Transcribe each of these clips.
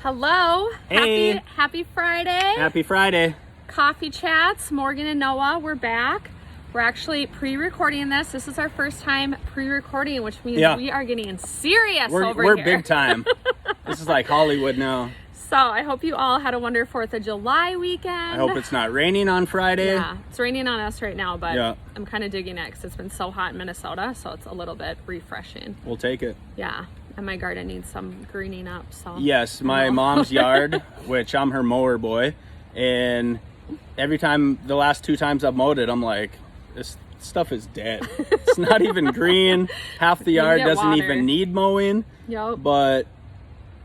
Hello. Hey. Happy Friday. Happy Friday. Coffee Chats, Morgan and Noah, we're back. We're actually pre-recording this. This is our first time pre-recording, which means we are getting serious over here. We're big time. This is like Hollywood now. So I hope you all had a wonderful 4th of July weekend. I hope it's not raining on Friday. Yeah, it's raining on us right now, but I'm kind of digging it because it's been so hot in Minnesota, so it's a little bit refreshing. We'll take it. Yeah, and my garden needs some greening up. So yes, my mom's yard, which I'm her mower boy, and every time, the last 2 times I've mowed it, I'm like, this stuff is dead. It's not even green. Half the yard doesn't even need mowing. Yep. But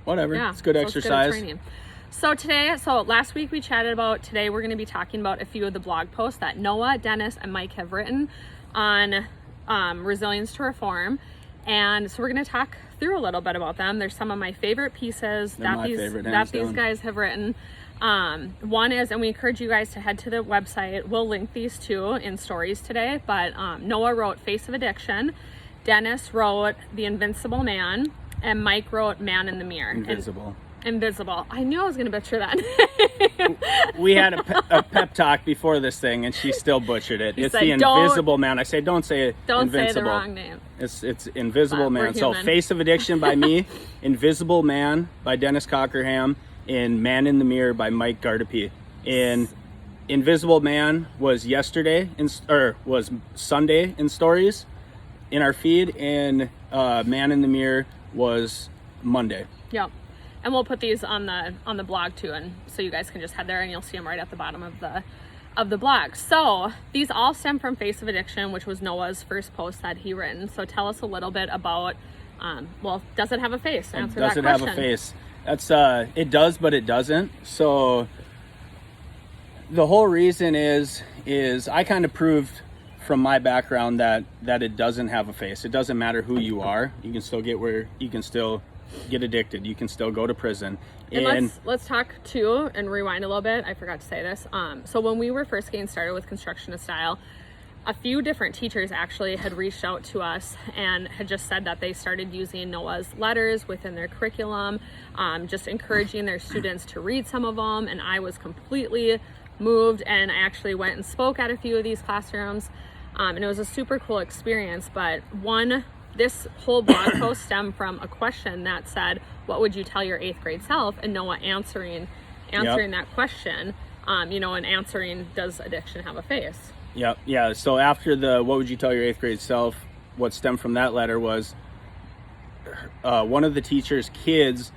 whatever, it's good exercise. It's good so last week we chatted about, today we're going to be talking about a few of the blog posts that Noah, Dennis, and Mike have written on resilience to reform. And so we're going to talk through a little bit about them. There's some of my favorite pieces that these guys have written. One is, and we encourage you guys to head to the website. We'll link these two in stories today, but Noah wrote Face of Addiction, Dennis wrote The Invincible Man, and Mike wrote Man in the Mirror. Invisible. I knew I was going to butcher that. We had a pep talk before this thing, and she still butchered it. It's The Invisible Man. I say, don't say Invincible. Don't say the wrong name. It's Invisible Man. So Face of Addiction by me, Invisible Man by Dennis Cockerham, and Man in the Mirror by Mike Gardipee. And Invisible Man was was Sunday in stories in our feed, and Man in the Mirror was Monday. Yep. And we'll put these on the blog too, and so you guys can just head there and you'll see them right at the bottom of the blog. So these all stem from Face of Addiction, which was Noah's first post that he written. So tell us a little bit about does it have a face? Answer that question. Does it have a face? That's it does, but it doesn't. So the whole reason is I kind of proved from my background that it doesn't have a face. It doesn't matter who you are. You can still get addicted. You can still go to prison. And let's talk too, and rewind a little bit. I forgot to say this. So when we were first getting started with Construction to Style, a few different teachers actually had reached out to us and had just said that they started using Noah's letters within their curriculum, just encouraging their students to read some of them. And I was completely moved, and I actually went and spoke at a few of these classrooms, and it was a super cool experience. But this whole blog post stemmed from a question that said, what would you tell your 8th grade self? And Noah answering that question, and answering, does addiction have a face? Yep. Yeah. So after the what would you tell your 8th grade self, what stemmed from that letter was one of the teacher's kids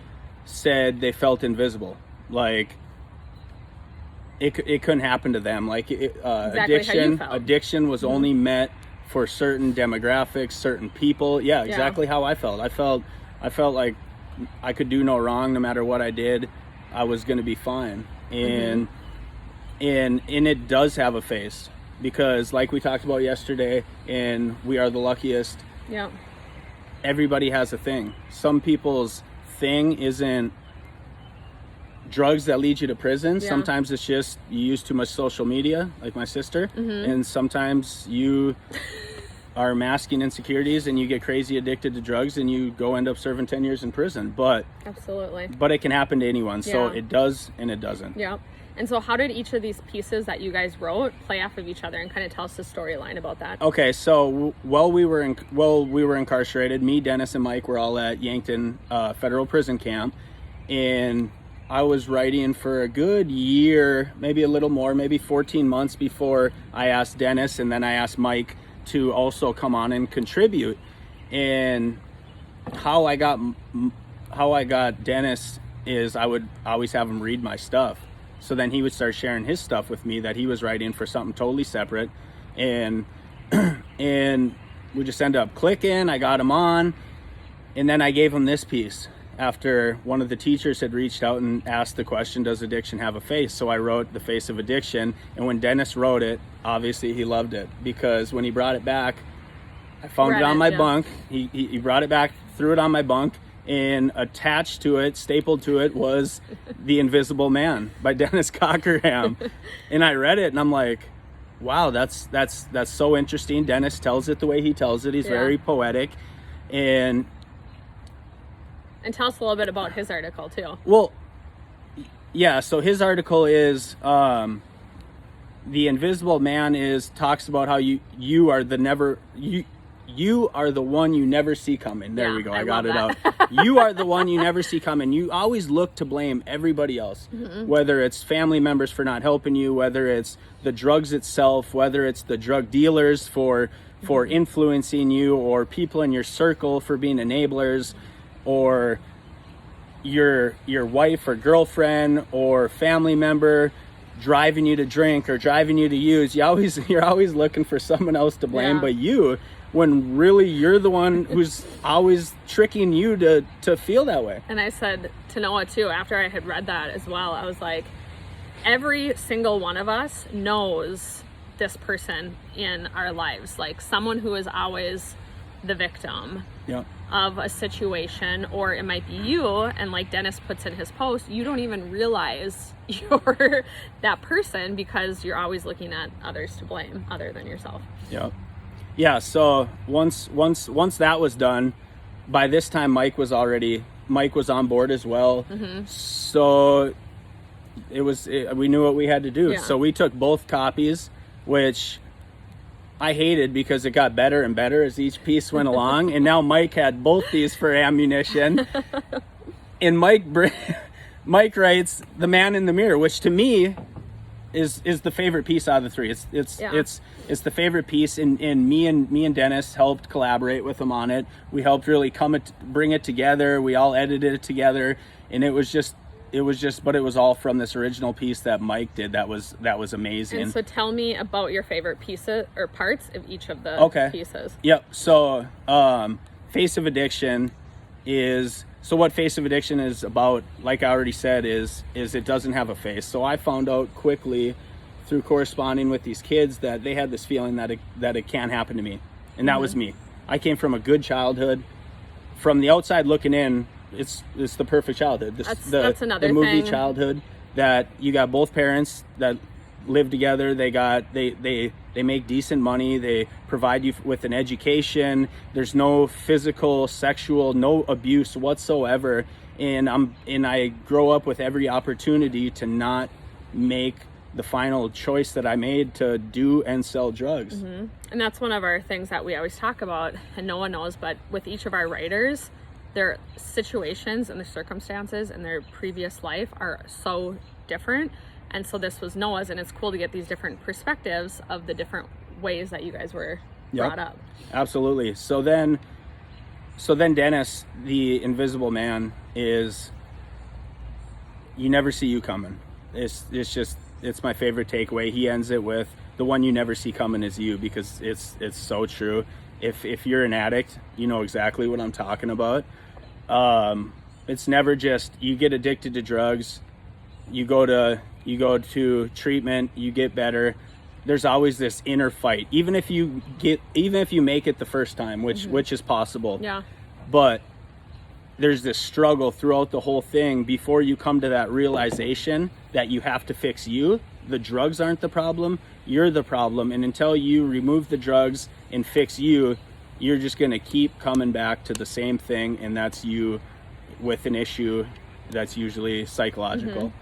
said they felt invisible. Like it couldn't happen to them. Like addiction was only met for certain demographics, certain people. Yeah, exactly how I felt. I felt like I could do no wrong. No matter what I did, I was going to be fine. And it does have a face, because like we talked about yesterday, and we are the luckiest. Yeah. Everybody has a thing. Some people's thing isn't drugs that lead you to prison. Sometimes it's just you use too much social media, like my sister, and sometimes you are masking insecurities and you get crazy addicted to drugs and you go end up serving 10 years in prison. But it can happen to anyone. So it does and it doesn't. Yeah. And so how did each of these pieces that you guys wrote play off of each other, and kind of tell us the storyline about that? Okay, so while we were incarcerated, me, Dennis, and Mike were all at Yankton Federal Prison Camp, and I was writing for a good year, maybe a little more, maybe 14 months before I asked Dennis, and then I asked Mike to also come on and contribute. And how I got Dennis is I would always have him read my stuff. So then he would start sharing his stuff with me that he was writing for something totally separate. And we just ended up clicking. I got him on, and then I gave him this piece after one of the teachers had reached out and asked the question, does addiction have a face? So I wrote The Face of Addiction, and when Dennis wrote it, obviously he loved it, because when he brought it back, I found it on my bunk. He brought it back, threw it on my bunk, and attached to it, stapled to it, was The Invisible Man by Dennis Cockerham. And I read it and I'm like, wow, that's so interesting. Dennis tells it the way he tells it. He's very poetic. And tell us a little bit about his article too. Well, Yeah, so his article is The Invisible Man talks about how you are you are the one you never see coming. There we go. I got it out. You are the one you never see coming. You always look to blame everybody else, whether it's family members for not helping you, whether it's the drugs itself, whether it's the drug dealers for influencing you, or people in your circle for being enablers, or your wife or girlfriend or family member driving you to drink or driving you to use. You're always looking for someone else to blame, but you, when really you're the one who's always tricking you to feel that way. And I said to Noah too, after I had read that as well, I was like, every single one of us knows this person in our lives, like someone who is always the victim of a situation, or it might be you, and like Dennis puts in his post, you don't even realize you're that person because you're always looking at others to blame other than yourself. Yeah, so once that was done, by this time Mike was on board as well. So we knew what we had to do. So we took both copies, which I hated because it got better and better as each piece went along. And now Mike had both these for ammunition. And Mike writes The Man in the Mirror, which to me is the favorite piece out of the three. It's the favorite piece, and me and Dennis helped collaborate with him on it. We helped really bring it together. We all edited it together, and it was all from this original piece that Mike did. That was amazing. And so tell me about your favorite pieces or parts of each of the pieces. Yep. So Face of Addiction is, so what Face of Addiction is about, like I already said, is it doesn't have a face. So I found out quickly through corresponding with these kids that they had this feeling that it can't happen to me. And that was me. I came from a good childhood. From the outside looking in, it's the perfect childhood. That's another the movie thing. Childhood, that you got both parents that live together. They make decent money. They provide you with an education. There's no physical, sexual, no abuse whatsoever. And I grow up with every opportunity to not make the final choice that I made to do and sell drugs. And that's one of our things that we always talk about, and no one knows, but with each of our writers, their situations and the circumstances in their previous life are so different. And so this was Noah's, and it's cool to get these different perspectives of the different ways that you guys were brought up. Absolutely. So then Dennis, the Invisible Man, is you never see you coming. It's my favorite takeaway. He ends it with, the one you never see coming is you, because it's so true. If you're an addict, you know exactly what I'm talking about. It's never just you get addicted to drugs, you go to treatment, you get better. There's always this inner fight, even if you make it the first time, which is possible. But there's this struggle throughout the whole thing before you come to that realization that you have to fix you. The drugs aren't the problem, you're the problem. And until you remove the drugs and fix you, you're just going to keep coming back to the same thing, and that's you with an issue that's usually psychological.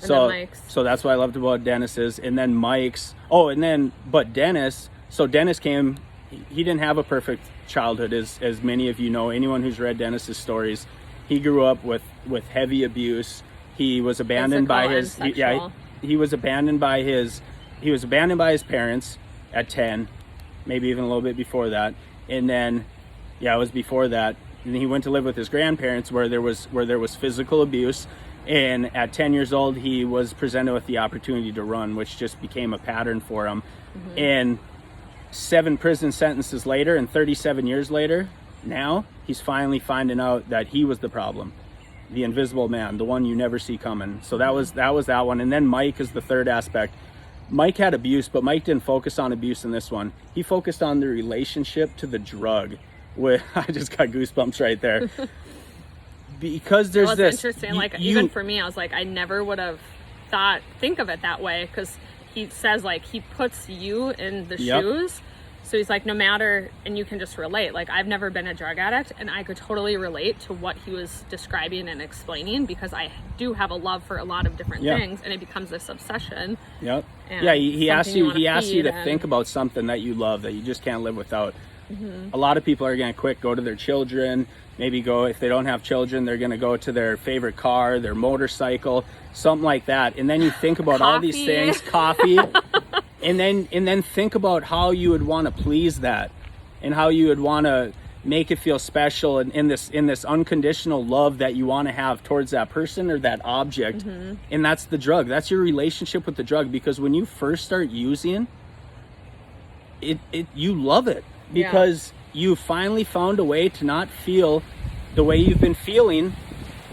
So that's what I loved about Dennis's. And then Mike's, but Dennis came, he didn't have a perfect childhood, as many of you know. Anyone who's read Dennis's stories, he grew up with heavy abuse. He was abandoned by his he was abandoned by his parents at 10, maybe even a little bit before that. And then it was before that. And he went to live with his grandparents where there was physical abuse. And at 10 years old, he was presented with the opportunity to run, which just became a pattern for him. And 7 prison sentences later and 37 years later, now he's finally finding out that he was the problem. The Invisible Man, the one you never see coming. So that was that one. And then Mike is the third aspect. Mike had abuse, but Mike didn't focus on abuse in this one. He focused on the relationship to the drug. I just got goosebumps right there. Because there's this interesting. Even for me, I was like, I never would have think of it that way, because he says, like, he puts you in the shoes. So he's like, no matter, and you can just relate. Like, I've never been a drug addict, and I could totally relate to what he was describing and explaining, because I do have a love for a lot of different things, and it becomes this obsession. Yep. Yeah, he asks you to think about something that you love, that you just can't live without. A lot of people are going to go to their children, maybe go, if they don't have children, they're going to go to their favorite car, their motorcycle, something like that. And then you think about all these things, coffee, and then think about how you would want to please that, and how you would want to make it feel special, and in this unconditional love that you want to have towards that person or that object. And that's the drug. That's your relationship with the drug, because when you first start using it, you love it, because you finally found a way to not feel the way you've been feeling,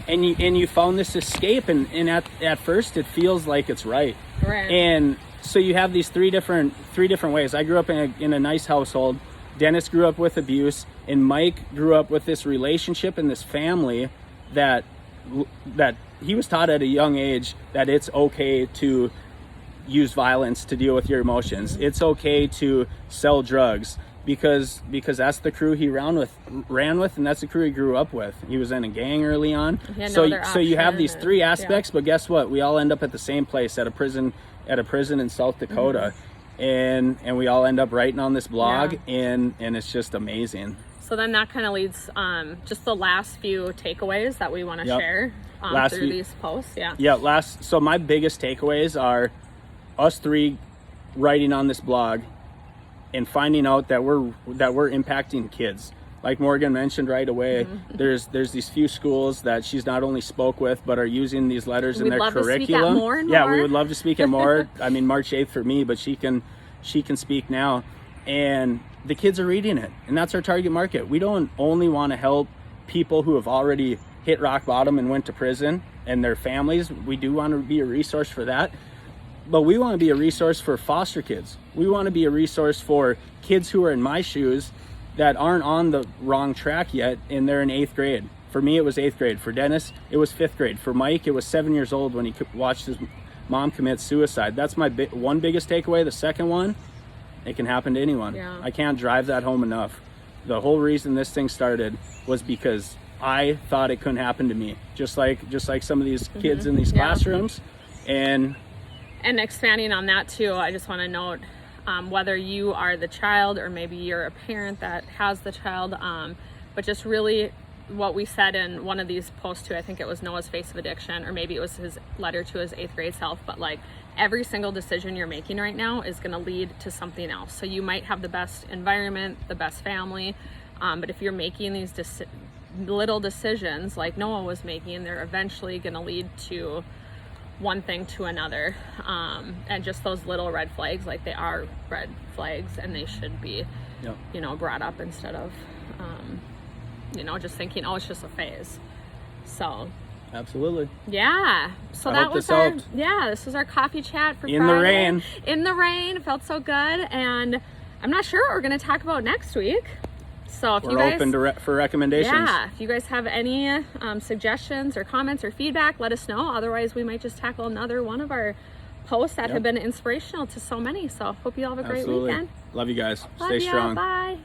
and you found this escape, and at first it feels like it's right. And so you have these three different ways. I grew up in a nice household. Dennis grew up with abuse, and Mike grew up with this relationship and this family that he was taught at a young age that it's okay to use violence to deal with your emotions. It's okay to sell drugs, because that's the crew he ran with, and that's the crew he grew up with. He was in a gang early on. So you have these three aspects, but guess what? We all end up at the same place, at a prison in South Dakota. And we all end up writing on this blog, and it's just amazing. So then that kind of leads just the last few takeaways that we want to share through these posts. So my biggest takeaways are us three writing on this blog and finding out that we're impacting kids. Like Morgan mentioned right away, there's these few schools that she's not only spoke with, but are using these letters in their curriculum. We'd love to speak at more and more. We would love to speak at more. I mean, March 8th for me, but she can speak now. And the kids are reading it, and that's our target market. We don't only want to help people who have already hit rock bottom and went to prison and their families. We do want to be a resource for that. But we want to be a resource for foster kids. We want to be a resource for kids who are in my shoes that aren't on the wrong track yet, and they're in 8th grade. For me, it was 8th grade. For Dennis, it was 5th grade. For Mike, it was 7 years old when he watched his mom commit suicide. That's my one biggest takeaway. The second one, it can happen to anyone. I can't drive that home enough. The whole reason this thing started was because I thought it couldn't happen to me, just like some of these kids in these classrooms. And expanding on that too, I just want to note, whether you are the child or maybe you're a parent that has the child, but just really what we said in one of these posts too, I think it was Noah's Face of Addiction, or maybe it was his letter to his 8th grade self, but like every single decision you're making right now is going to lead to something else. So you might have the best environment, the best family, but if you're making these little decisions like Noah was making, they're eventually going to lead to one thing to another, and just those little red flags, like they are red flags, and they should be brought up instead of just thinking, oh, it's just a phase. So absolutely, so that was this was our coffee chat for in Friday. In the rain. It felt so good, and I'm not sure what we're going to talk about next week. So if we're you guys, open for recommendations. If you guys have any suggestions or comments or feedback, let us know. Otherwise, we might just tackle another one of our posts that have been inspirational to so many. So hope you all have a great weekend. Love you guys. Stay strong. Bye.